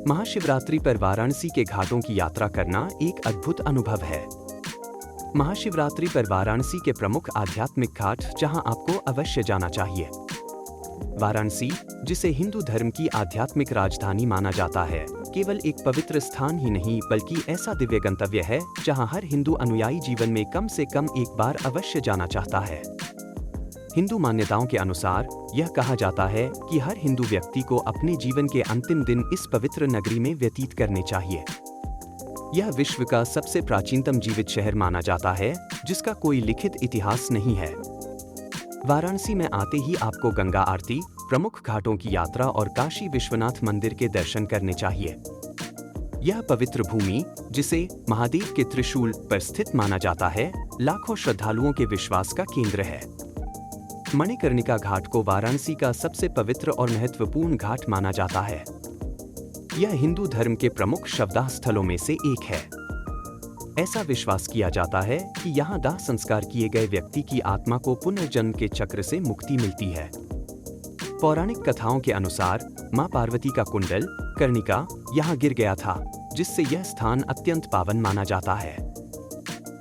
महाशिवरात्रि पर वाराणसी के घाटों की यात्रा करना एक अद्भुत अनुभव है। महाशिवरात्रि पर वाराणसी के प्रमुख आध्यात्मिक घाट जहां आपको अवश्य जाना चाहिए। वाराणसी, जिसे हिंदू धर्म की आध्यात्मिक राजधानी माना जाता है, केवल एक पवित्र स्थान ही नहीं बल्कि ऐसा दिव्य गंतव्य है जहां हर हिंदू अनुयायी जीवन में कम से कम एक बार अवश्य जाना चाहता है। हिंदू मान्यताओं के अनुसार यह कहा जाता है कि हर हिंदू व्यक्ति को अपने जीवन के अंतिम दिन इस पवित्र नगरी में व्यतीत करने चाहिए। यह विश्व का सबसे प्राचीनतम जीवित शहर माना जाता है, जिसका कोई लिखित इतिहास नहीं है। वाराणसी में आते ही आपको गंगा आरती, प्रमुख घाटों की यात्रा और काशी विश्वनाथ मंदिर के दर्शन करने चाहिए। यह पवित्र भूमि, जिसे महादेव के त्रिशूल पर स्थित माना जाता है, लाखों श्रद्धालुओं के विश्वास का केंद्र है। मणिकर्णिका घाट को वाराणसी का सबसे पवित्र और महत्वपूर्ण घाट माना जाता है। यह हिंदू धर्म के प्रमुख शवदाह स्थलों में से एक है। ऐसा विश्वास किया जाता है कि यहाँ दाह संस्कार किए गए व्यक्ति की आत्मा को पुनर्जन्म के चक्र से मुक्ति मिलती है। पौराणिक कथाओं के अनुसार मां पार्वती का कुंडल कर्णिका यहाँ गिर गया था, जिससे यह स्थान अत्यंत पावन माना जाता है।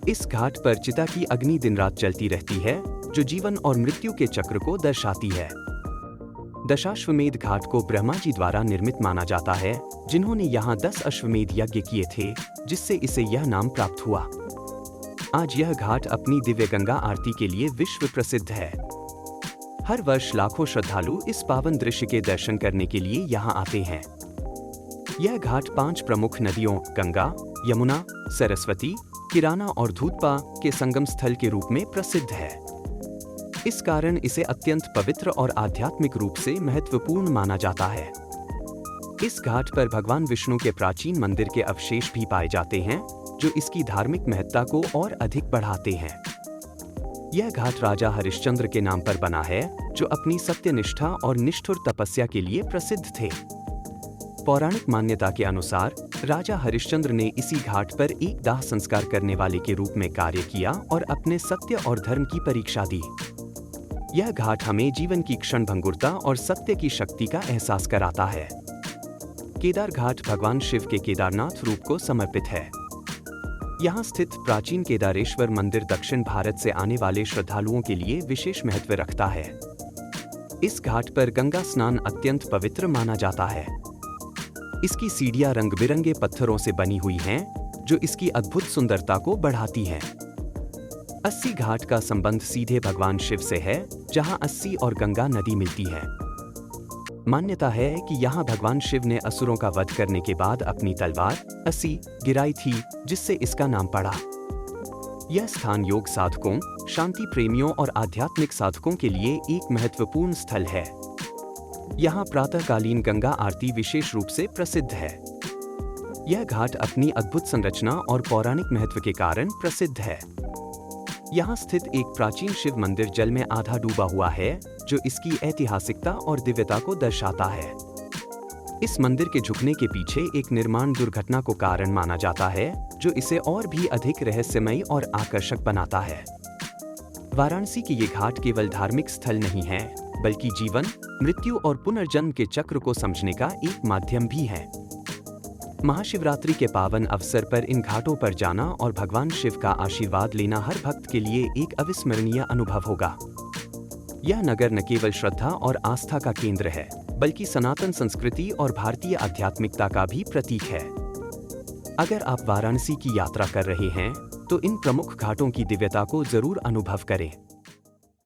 इस घाट पर चिता की अग्नि दिन रात जलती रहती है, जो जीवन और मृत्यु के चक्र को दर्शाती है। दशाश्वमेध घाट को ब्रह्मा जी द्वारा निर्मित माना जाता है, जिन्होंने यहाँ 10 अश्वमेध यज्ञ किए थे, जिससे इसे यह नाम प्राप्त हुआ। आज यह घाट अपनी दिव्य गंगा आरती के लिए विश्व प्रसिद्ध है। हर वर्ष लाखों श्रद्धालु इस पावन दृश्य के दर्शन करने के लिए यहाँ आते हैं। यह घाट 5 प्रमुख नदियों गंगा, यमुना, सरस्वती, किराना और धूतपा के संगम स्थल के रूप में प्रसिद्ध है। इस कारण इसे अत्यंत पवित्र और आध्यात्मिक रूप से महत्वपूर्ण माना जाता है। इस घाट पर भगवान विष्णु के प्राचीन मंदिर के अवशेष भी पाए जाते हैं, जो इसकी धार्मिक महत्ता को और अधिक बढ़ाते हैं। यह घाट राजा हरिश्चंद्र के नाम पर बना है, जो अपनी सत्यनिष्ठा और निष्ठुर तपस्या के लिए प्रसिद्ध थे। पौराणिक मान्यता के अनुसार राजा हरिश्चंद्र ने इसी घाट पर एक दाह संस्कार करने वाले के रूप में कार्य किया और अपने सत्य और धर्म की परीक्षा दी। यह घाट हमें जीवन की क्षणभंगुरता और सत्य की शक्ति का एहसास कराता है। केदार घाट भगवान शिव के केदारनाथ रूप को समर्पित है। यहाँ स्थित प्राचीन केदारेश्वर मंदिर दक्षिण भारत से आने वाले श्रद्धालुओं के लिए विशेष महत्व रखता है। इस घाट पर गंगा स्नान अत्यंत पवित्र माना जाता है। इसकी सीढ़ियां रंग बिरंगे पत्थरों से बनी हुई हैं, जो इसकी अद्भुत सुंदरता को बढ़ाती हैं। अस्सी घाट का संबंध सीधे भगवान शिव से है, जहां अस्सी और गंगा नदी मिलती है। मान्यता है कि यहाँ भगवान शिव ने असुरों का वध करने के बाद अपनी तलवार अस्सी गिराई थी, जिससे इसका नाम पड़ा। यह स्थान योग साधकों, शांति प्रेमियों और आध्यात्मिक साधकों के लिए एक महत्वपूर्ण स्थल है। यहाँ प्रातःकालीन गंगा आरती विशेष रूप से प्रसिद्ध है। यह घाट अपनी अद्भुत संरचना और पौराणिक महत्व के कारण प्रसिद्ध है। यहाँ स्थित एक प्राचीन शिव मंदिर जल में आधा डूबा हुआ है, जो इसकी ऐतिहासिकता और दिव्यता को दर्शाता है। इस मंदिर के झुकने के पीछे एक निर्माण दुर्घटना को कारण माना जाता है, जो इसे और भी अधिक रहस्यमयी और आकर्षक बनाता है। वाराणसी के ये घाट केवल धार्मिक स्थल नहीं है, बल्कि जीवन, मृत्यु और पुनर्जन्म के चक्र को समझने का एक माध्यम भी है। महाशिवरात्रि के पावन अवसर पर इन घाटों पर जाना और भगवान शिव का आशीर्वाद लेना हर भक्त के लिए एक अविस्मरणीय अनुभव होगा। यह नगर न केवल श्रद्धा और आस्था का केंद्र है, बल्कि सनातन संस्कृति और भारतीय आध्यात्मिकता का भी प्रतीक है। अगर आप वाराणसी की यात्रा कर रहे हैं, तो इन प्रमुख घाटों की दिव्यता को जरूर अनुभव करें।